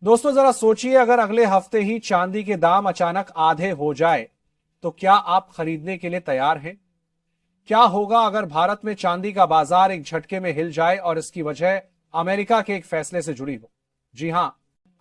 दोस्तों जरा सोचिए, अगर अगले हफ्ते ही चांदी के दाम अचानक आधे हो जाए तो क्या आप खरीदने के लिए तैयार हैं? क्या होगा अगर भारत में चांदी का बाजार एक झटके में हिल जाए और इसकी वजह अमेरिका के एक फैसले से जुड़ी हो? जी हां,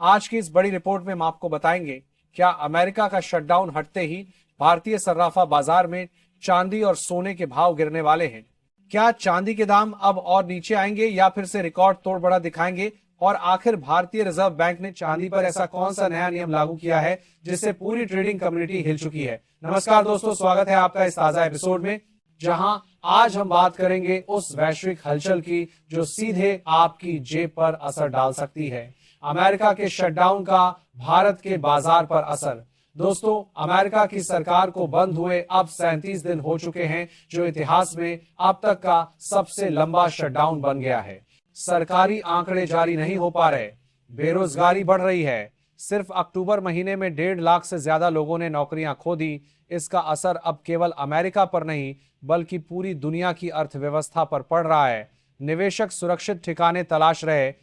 आज की इस बड़ी रिपोर्ट में हम आपको बताएंगे क्या अमेरिका का शटडाउन हटते ही भारतीय सर्राफा बाजार में चांदी और सोने के भाव गिरने वाले हैं। क्या चांदी के दाम अब और नीचे आएंगे या फिर से रिकॉर्ड तोड़ बढ़ा दिखाएंगे? और आखिर भारतीय रिजर्व बैंक ने चांदी पर ऐसा कौन सा नया नियम लागू किया है जिससे पूरी ट्रेडिंग कम्युनिटी हिल चुकी है? नमस्कार दोस्तों, स्वागत है आपका इस ताजा एपिसोड में, जहां आज हम बात करेंगे उस वैश्विक हलचल की जो सीधे आपकी जेब पर असर डाल सकती है। अमेरिका के शटडाउन का भारत के बाजार पर असर। दोस्तों, अमेरिका की सरकार को बंद हुए अब 37 दिन हो चुके हैं, जो इतिहास में अब तक का सबसे लंबा शटडाउन बन गया है। सरकारी आंकड़े जारी नहीं हो पा रहे, बेरोजगारी बढ़ रही है। सिर्फ अक्टूबर महीने में 1.5 लाख से ज्यादा लोगों ने नौकरियां खो दी। इसका असर अब केवल अमेरिका पर नहीं बल्कि पूरी दुनिया की अर्थव्यवस्था पर पड़ रहा है। निवेशक सुरक्षित ठिकाने तलाश रहे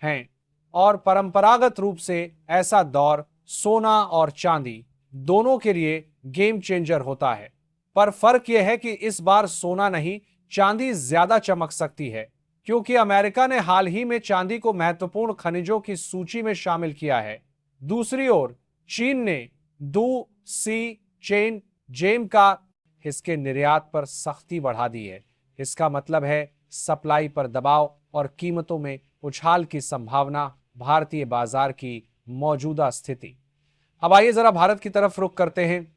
हैं और परंपरागत रूप से ऐसा दौर सोना और चांदी दोनों के लिए गेम चेंजर होता है। पर फर्क यह है कि इस बार सोना नहीं, चांदी ज्यादा चमक सकती है, क्योंकि अमेरिका ने हाल ही में चांदी को महत्वपूर्ण खनिजों की सूची में शामिल किया है। दूसरी ओर चीन ने दू सी चेन जेम का इसके निर्यात पर सख्ती बढ़ा दी है। इसका मतलब है सप्लाई पर दबाव और कीमतों में उछाल की संभावना। भारतीय बाजार की मौजूदा स्थिति। अब आइए जरा भारत की तरफ रुख करते हैं।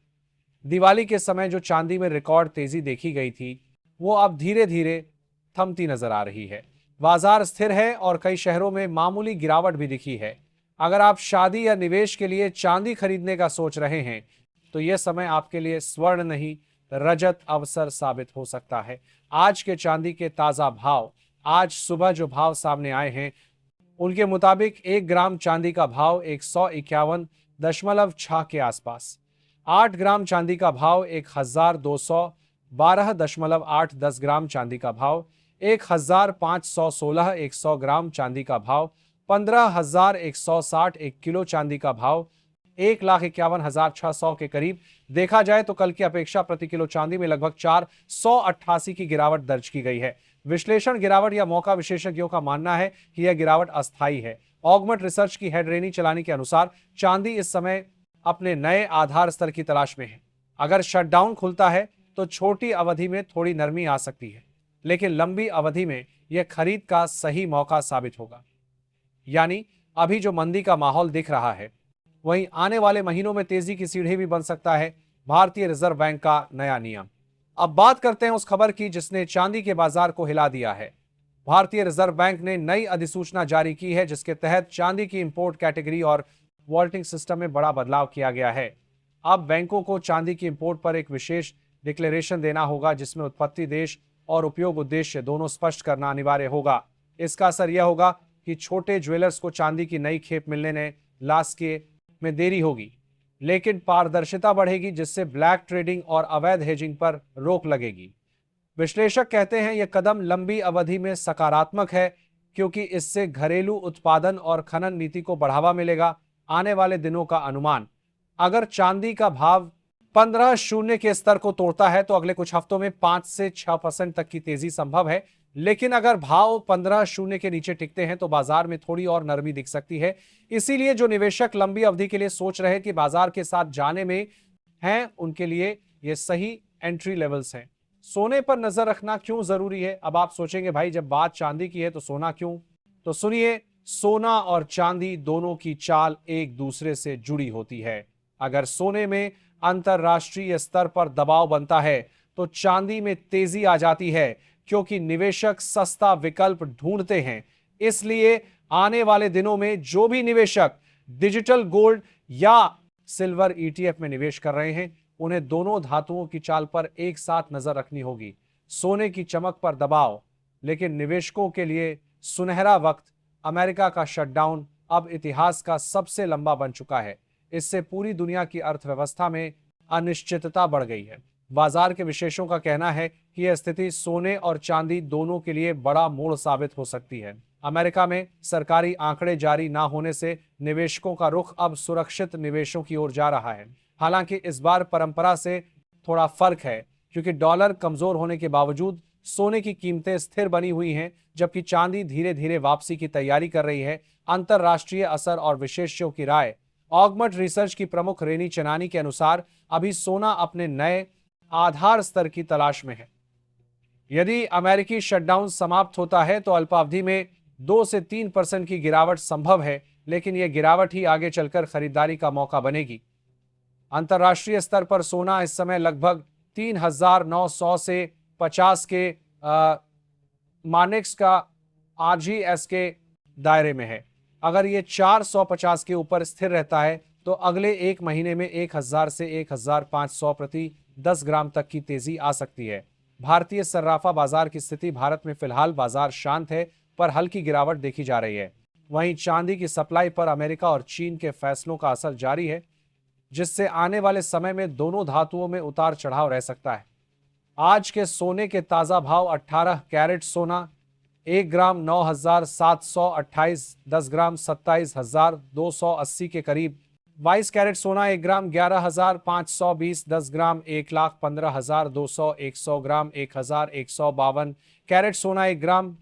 दिवाली के समय जो चांदी में रिकॉर्ड तेजी देखी गई थी, वो अब धीरे धीरे थमती नजर आ रही है। बाजार स्थिर है और कई शहरों में मामूली गिरावट भी दिखी है। अगर आप शादी या निवेश के लिए चांदी खरीदने का सोच रहे हैं तो यह समय आपके लिए स्वर्ण नहीं, रजत अवसर साबित हो सकता है। आज के चांदी के ताजा भाव, आज सुबह जो भाव सामने आए हैं उनके मुताबिक 1 ग्राम चांदी का भाव 151.6 के आसपास, 8 ग्राम चांदी का भाव 1212.8, 10 ग्राम चांदी का भाव 1516, 100 ग्राम चांदी का भाव 15,160, 1 किलो चांदी का भाव 1,51,600 के करीब। देखा जाए तो कल की अपेक्षा प्रति किलो चांदी में लगभग 488 की गिरावट दर्ज की गई है। विश्लेषण गिरावट या मौका विशेषज्ञों का मानना है कि यह गिरावट अस्थायी है। ऑगमेंट रिसर्च की हेड रेनी चलानी के अनुसार चांदी इस समय अपने नए आधार स्तर की तलाश में है। अगर शटडाउन खुलता है तो छोटी अवधि में थोड़ी नरमी आ सकती है, लेकिन लंबी अवधि में यह खरीद का सही मौका साबित होगा। यानी अभी जो मंदी का माहौल दिख रहा है, वहीं आने वाले महीनों में तेजी की सीढ़ी भी बन सकता है। भारतीय रिजर्व बैंक का नया नियम। अब बात करते हैं उस खबर की जिसने चांदी के बाजार को हिला दिया है। भारतीय रिजर्व बैंक ने नई अधिसूचना जारी की है जिसके तहत चांदी की इंपोर्ट कैटेगरी और वॉल्टिंग सिस्टम में बड़ा बदलाव किया गया है। अब बैंकों को चांदी की इंपोर्ट पर एक विशेष डिक्लेरेशन देना होगा जिसमें उत्पत्ति देश और उपयोग उद्देश्य दोनों स्पष्ट करना अनिवार्य होगा। इसका असर यह होगा कि छोटे ज्वेलर्स को चांदी की नई खेप मिलने ने लाश के में देरी होगी, लेकिन पारदर्शिता बढ़ेगी जिससे ब्लैक ट्रेडिंग और अवैध हेजिंग पर रोक लगेगी। विश्लेषक कहते हैं यह कदम लंबी अवधि में सकारात्मक है क्योंकि इससे घरेलू उत्पादन और खनन नीति को बढ़ावा मिलेगा। आने वाले दिनों का अनुमान, अगर चांदी का भाव 15 के स्तर को तोड़ता है तो अगले कुछ हफ्तों में 5 से 6% तक की तेजी संभव है, लेकिन अगर भाव 15 के नीचे टिकते हैं तो बाजार में थोड़ी और नरमी दिख सकती है। इसीलिए जो निवेशक लंबी अवधि के लिए सोच रहे हैं कि बाजार के साथ जाने में हैं, उनके लिए ये सही एंट्री लेवल्स हैं। सोने पर नजर रखना क्यों जरूरी है? अब आप सोचेंगे भाई जब बात चांदी की है तो सोना क्यों? तो सुनिए, सोना और चांदी दोनों की चाल एक दूसरे से जुड़ी होती है। अगर सोने में अंतरराष्ट्रीय स्तर पर दबाव बनता है तो चांदी में तेजी आ जाती है, क्योंकि निवेशक सस्ता विकल्प ढूंढते हैं। इसलिए आने वाले दिनों में जो भी निवेशक डिजिटल गोल्ड या सिल्वर ईटीएफ में निवेश कर रहे हैं, उन्हें दोनों धातुओं की चाल पर एक साथ नजर रखनी होगी। सोने की चमक पर दबाव, लेकिन निवेशकों के लिए सुनहरा वक्त। अमेरिका का शटडाउन अब इतिहास का सबसे लंबा बन चुका है। इससे पूरी दुनिया की अर्थव्यवस्था में अनिश्चितता बढ़ गई है। बाजार के विशेषज्ञों का कहना है कि यह स्थिति सोने और चांदी दोनों के लिए बड़ा मोड़ साबित हो सकती है। अमेरिका में सरकारी आंकड़े जारी ना होने से निवेशकों का रुख अब सुरक्षित निवेशों की ओर जा रहा है। हालांकि इस बार परंपरा से थोड़ा फर्क है, क्योंकि डॉलर कमजोर होने के बावजूद सोने की कीमतें स्थिर बनी हुई हैं, जबकि चांदी धीरे धीरे वापसी की तैयारी कर रही है। अंतरराष्ट्रीय असर और विशेषज्ञों की राय। ऑगमट रिसर्च की प्रमुख रेनी चनानी के अनुसार अभी सोना अपने नए आधार स्तर की तलाश में है। यदि अमेरिकी शटडाउन समाप्त होता है तो अल्पावधि में 2 से 3% की गिरावट संभव है, लेकिन यह गिरावट ही आगे चलकर खरीदारी का मौका बनेगी। अंतर्राष्ट्रीय स्तर पर सोना इस समय लगभग 3,900 से 50 के मानेक्स का आरजीएस के दायरे में है। अगर ये 450 के ऊपर स्थिर रहता है तो अगले एक महीने में 1,000 से 1,500 प्रति 10 ग्राम तक की तेजी आ सकती है। भारतीय सर्राफा बाजार की स्थिति। भारत में फिलहाल बाजार शांत है, पर हल्की गिरावट देखी जा रही है। वहीं चांदी की सप्लाई पर अमेरिका और चीन के फैसलों का असर जारी है, जिससे आने वाले समय में दोनों धातुओं में उतार चढ़ाव रह सकता है। आज के सोने के ताजा भाव 18 कैरेट सोना 1 ग्राम 9,728, 10 ग्राम 27,280 के करीब। 22 कैरेट सोना 1 ग्राम 11,520, 10 ग्राम 1,15,200, 100 ग्राम 1,152 कैरेट सोना 1 ग्राम